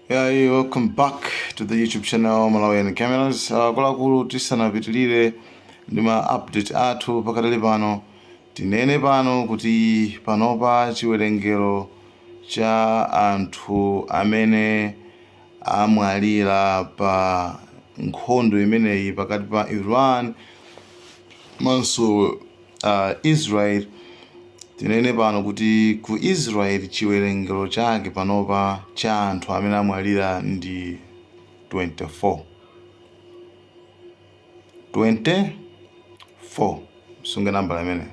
Yeah, welcome back to the YouTube channel Malawian Cameras. Kulakulu tisanapitilire ndi ma update athu pakatali pano. Tinene pano kuti panopa chiwerengero cha anthu amene amwalira pa nkhondo imeneyi pakati pa Iran manso Israel. Tinene pano kuti ku Israel chiwerengero chake panopa cha anthu amene amwalira ndi 24. Sunga namba limene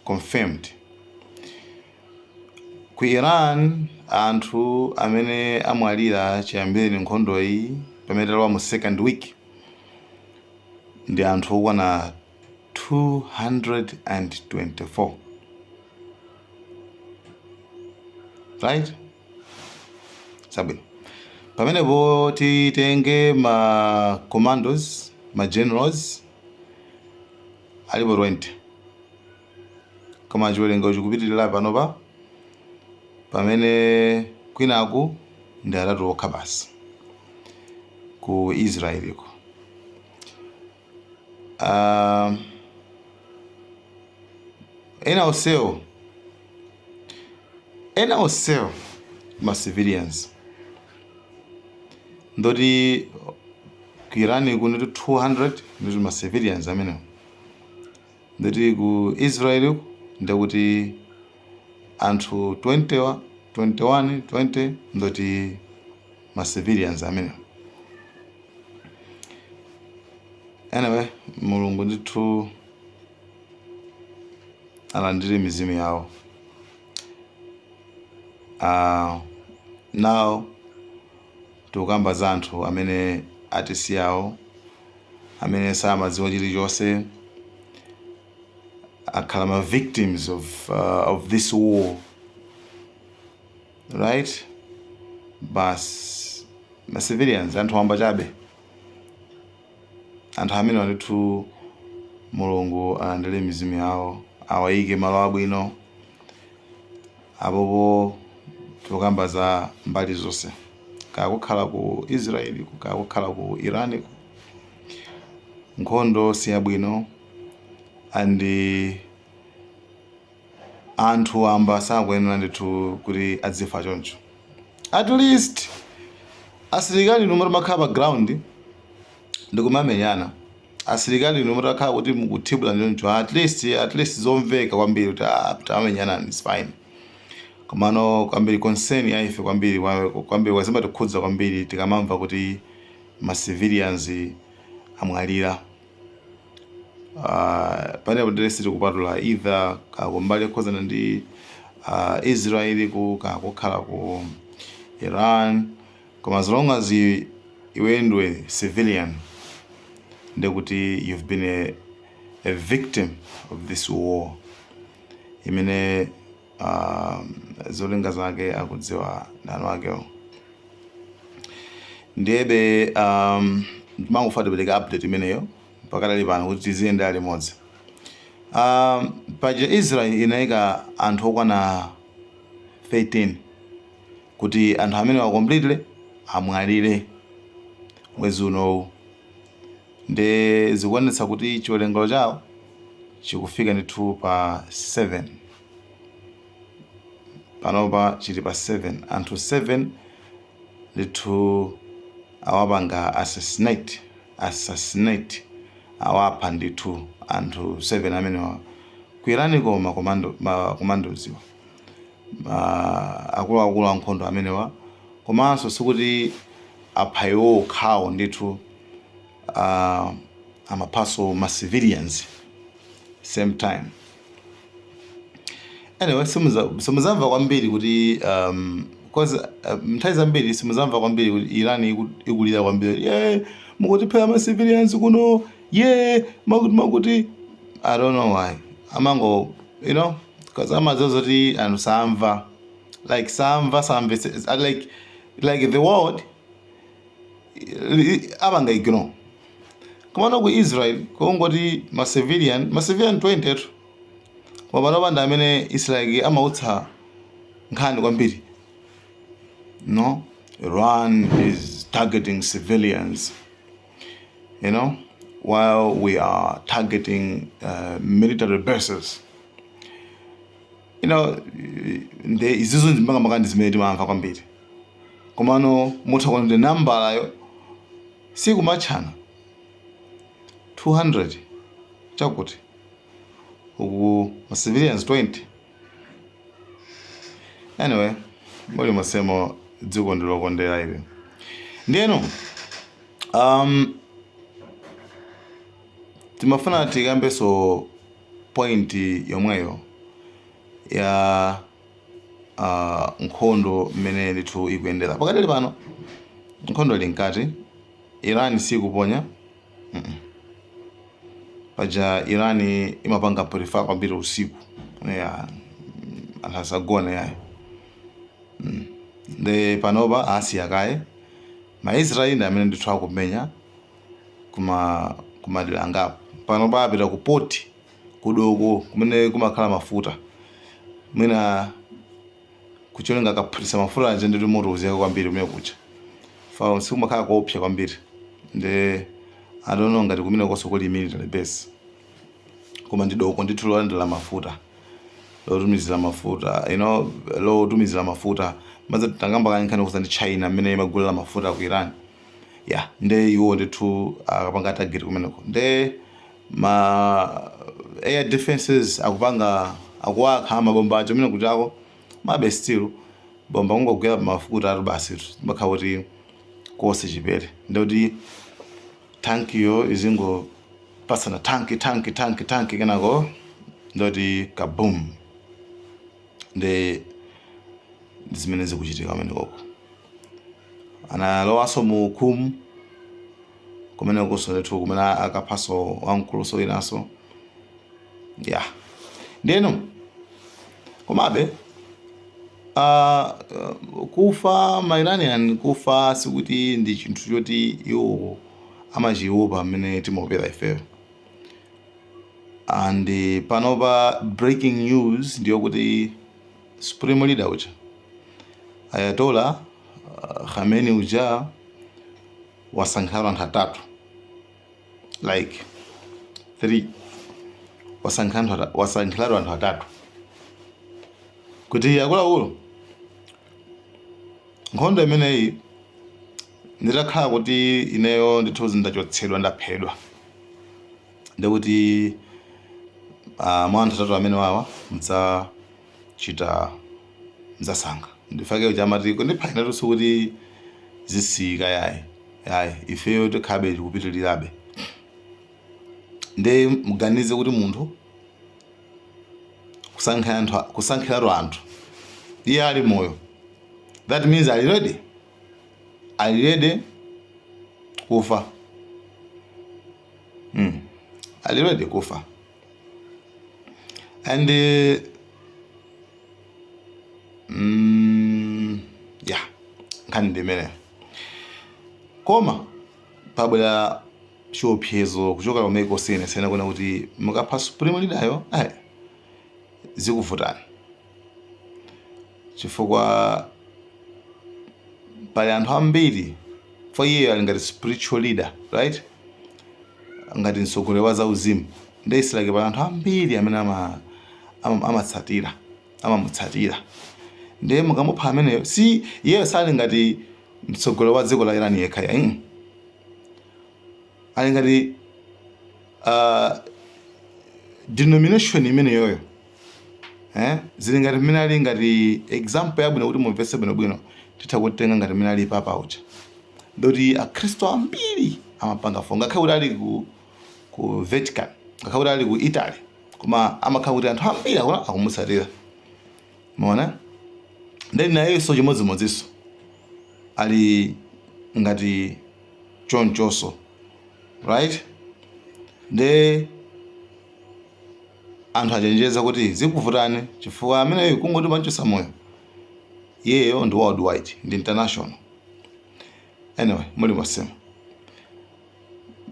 confirmed. Ku Iran anthu amene amwalira chiyambire nkhondo iyi pamene talowa mu second week ndi anthu okwana 224. Right? Sabwino. Pamenepo titenge ma commandos, ma generals alipo 20. Koma chiwerengero chikupitirira panopa pamene kwinaku ndi atatu okha basi ku Israel iko. Ena onsewo ma civilians ndoti ku Iran kuneti 200 ndi ma civilians amenewo, ndoti ku Israel ndikuti anthu 20 ndoti ma civilians amenewo. Anyway, Mulungu ndithu alandire mizimu yawo. Now tukamba za anthu amene atisiyawo, amene samadziwa chilichonse, akhala ma victims of this war, right? Bas ma civilians, anthu amba chabe, anthu amene ndithu Mulungu alandire mizimu yawo, awayike malo abwino. Apopo tukamba za mbali zonse, kakukhala ku Israel, kakukhala ku Iran, nkhondo siyabwino, andi anthu amba sakuyenera ndithu kuti adzifa choncho. At least asilikali nomwe makhala pa ground ndikumamenyana, asilikali nomwe takhala kuti mukuthibula choncho, at least zomveka kwambiri kuti tamenyana is fine. Komano kwambiri concern ya ife kwambiri wazima tikhudza kwambiri tikamamva kuti ma civilians amwalira. Pane podresi tikupatula either kakumbali khozana ndi Israel kakukhala ku Iran, koma as long as iwe ndiwe civilian ndekuti you've been a victim of this war imene zolinga zake akudziwa ndani wakewo. Ndiyebe mangufati peleka update imeneyo pakatali pano kuti tiziyenda limodzi. Paja Israel inayika anthu okwana 13 kuti anthu amene completely amwalire mwezi unowu, ndi zikuonetsa kuti chiwerengero chawo chikufika ndithu pa 7. Panopa chili pa 7. Anthu 7 ndithu awapanga assassinate awapha ndithu anthu 7 amenewa ku Iran. Koma commandos akuluakulu ankhondo amenewa, komanso sikuti apha iwo okhawo ndithu, amaphaso ma civilians same time. Anyway, simuzamva kwambiri kuti because nthawi zambiri simuzamva kwambiri kuti Iran ikulira kwambiri, mukutiphera ma civilians kuno, makuti I don't know why. Amango, because amadziwa kuti anthu samva, like like the world abanga ignore. Komano ku Israel kungoti ma civilian 20 wabano amene Israel amautsa nkhani kwambiri. No, Iran is targeting civilians, while we are targeting military bases. Izizo ndimbanga zimene timamva kwambiri. Komano mutha ndi nambala yo sikumachana 200 chakuti uku civilians 20. Anyway, muli masemo dziko ndilokondera ile. Ndiyeno timafuna tikambeso point yomweyo ya nkhondo mmene ndithu ikuyendera pakadali pano. Nkhondo ili nkati, Iran sikuponya paja Iran imapanga prefer kwambiri usiku anthu asagone yayi. Nde panopa asiya kaye Maisraeli ndi amene ndithu akumenya kumadera angapo. Panopa apita ku port kudoko kumene kumakhala mafuta mwina kucholenga kaphulisa mafuta anje ndi moto uziyaka kwambiri kumene kucha fa sikumakhala koopsa kwambiri. Nde I don't know ngati kumene konso kuli military base koma ndidoko ndithu lolandira mafuta lotumizira mafuta lotumizira mafuta maze tangamba kankhani kuza ndi China mmene imagulira mafuta ku Iran. Nde iwo ndithu akapanga target kumeneko. Nde ma air defenses akuwakha mabomba acho mmene kutako mabe still bomba kungogwera mafuta atu basi makhala kuti kose chipere. Nde kuti tanki yo izingo pasana tanki kenako ndoti kaboom. Nde zimene zikuchitika kumeneko analowaso mu Qum kumeneko ndithu kumene akaphaso wamkuluso inaso. Ndiyeno komabe kufa ma-Iranian kufa sikuti ndi chinthu choti iwo amachiopa mmene timopera ifeyo. And panopa breaking news ndiyo kuti supreme leader uja Ayatollah Khamenei uja wasankhidwa anthu atatu like 3 wasankhidwa anthu atatu kuti akuluakulu nkhondo imeneyi nditakhala kuti ineyo ndithu ndachotsedwa ndaphedwa. Ndikuti mwa anthu atatu amene wawa mudzasankha ndifake kuti amati ndiphaina tonso kuti zisika yayi ifeyo tikhabe tikupitirirabe. Nde muganize kuti munthu kusankhiratu anthu iye ali moyo, that means ali ready kufa. Ali ready kufa. And nkhani ndimene koma pabwera chiopsezo kuchoka kumene kosiyanasiyana kuna kuti mukapha supreme leader zikuvutani chifukwa pali anthu ambiri for iye ali ngati spiritual leader, right, ngati mtsogoleri wa zauzimu. Nde isilake pali anthu ambiri amene amamutsatira. Nde mukamupha ameneyo si iyeyo sali ngati mtsogoleri wa dziko la Iran yekha ali ngati denomination imene yoyo zili ngati mmene ali ngati example yabwino kuti mumvetse bwinobwino titha kutenga ngati mmene ali papa uja. Ndoti akhristu ambiri amapanga fonga ngakhale kuti ali ku Vatican, ngakhale kuti ali ku Italy, koma amakhala kuti anthu ambiri akumutsatira. Muona? Then nayenso chimodzimodzinso ali ngati chonchoso, right? Nde anthu achenjeza kuti zikuvutani chifukwa ameneyo kungoti manchosa moyo iyeyo ndi worldwide, ndi international. Anyway, muli mwasema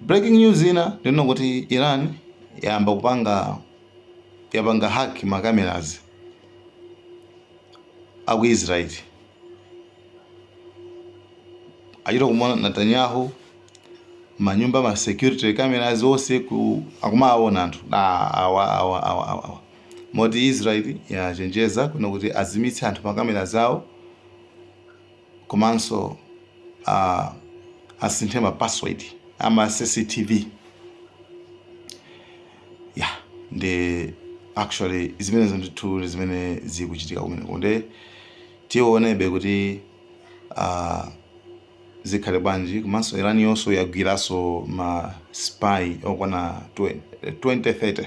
breaking news ina ndino kuti Iran yapanga hack makameras aku Israel achita kumona Netanyahu manyumba ma security cameras onse akumaona anthu awa moti Israeli yachenjeza kuno kuti azimitse anthu makamera zawo komanso asinthe ma password ama CCTV ndi actually zimenezo ndithu zimene zikuchitika kumeneko nde tionebe kuti zikhale bwanji. Komanso Iran yonso yagwiraso ma spy okwana 20-30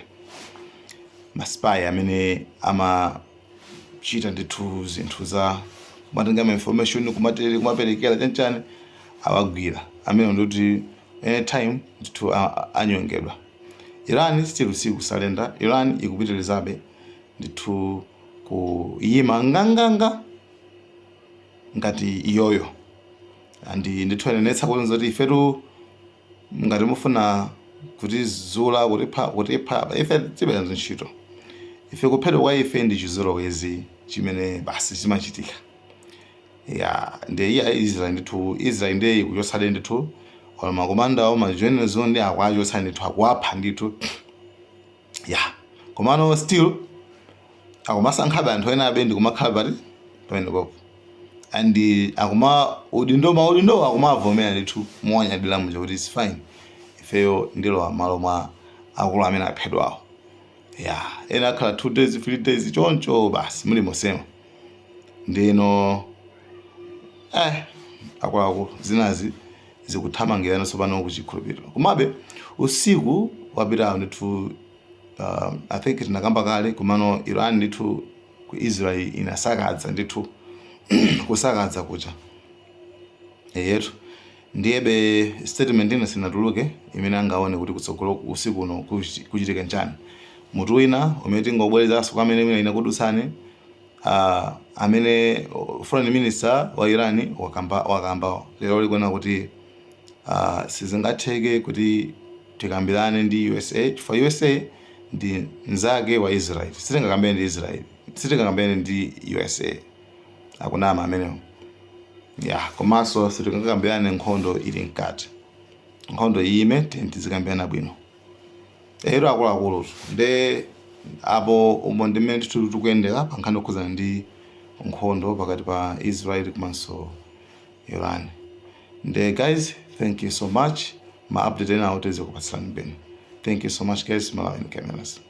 ma spy amene amachita ndithu zinthu za kumatenga ma information kumaperekera chanchani awagwira amene ndoti anytime ndithu anyongedwa. Iran still sikusalenda. Iran ikupitirizabe ndithu kuyima nganganga ngati iyoyo andi ndithu anenetsa kulonza kuti ifetu ngati mufuna kuti zula kutipha ife tibenza ntchito. Ife kuphedwa kwa ife ndi chizolowezi chimene basi chimachitika. Ndi iya Israel ndithu Israel ndi kuchosale ndithu wala makomanda awo majenezo ndi akwachosa ndithu akuapha ndithu. Komano still akumasankhabe anthu ena abe ndi kumakhala pati pamene popo andi udindo akumavomera ndithu muwanyadira muja kuti it's fine ifeyo ndilo malo mwa akulu amene aphedwawo. Ena akhala 2 days 3 days choncho basi muli mosema ndino akulu zinazi zikuthamangirana sopano kuchikhulupiriro. Komabe usiku wapitawo ndithu I think tinakamba kale kumano Iran ndithu ku Israel inasakadza ndithu kusakadza kucha yetu ndiyebe statement ina sinatuluke imene angaone kuti kutsogolo usiku uno kuchitika njani. Mutu wina umene tingobwerezaso kwa amene mwina inakudutsani amene foreign minister wa Iran wakamba lero likona kuti sizingatheke kuti tikambirane ndi USA for USA ndi nzake wa Israel sitingakambirane ndi Israel sitingakambirane ndi USA akunama amenewo. Komanso sitingakambirane nkhondo ili mkati nkhondo iyime tizikambirana bwino. Ero akuluakulu nde apo umo ndimene tikuyendera pa nkhani yokhuzana ndi nkhondo pakati pa Israel komanso Iran. Nde guys, thank you so much. Ma update ena oteze kupatsirani bene. Thank you so much guys. Malawi cameras.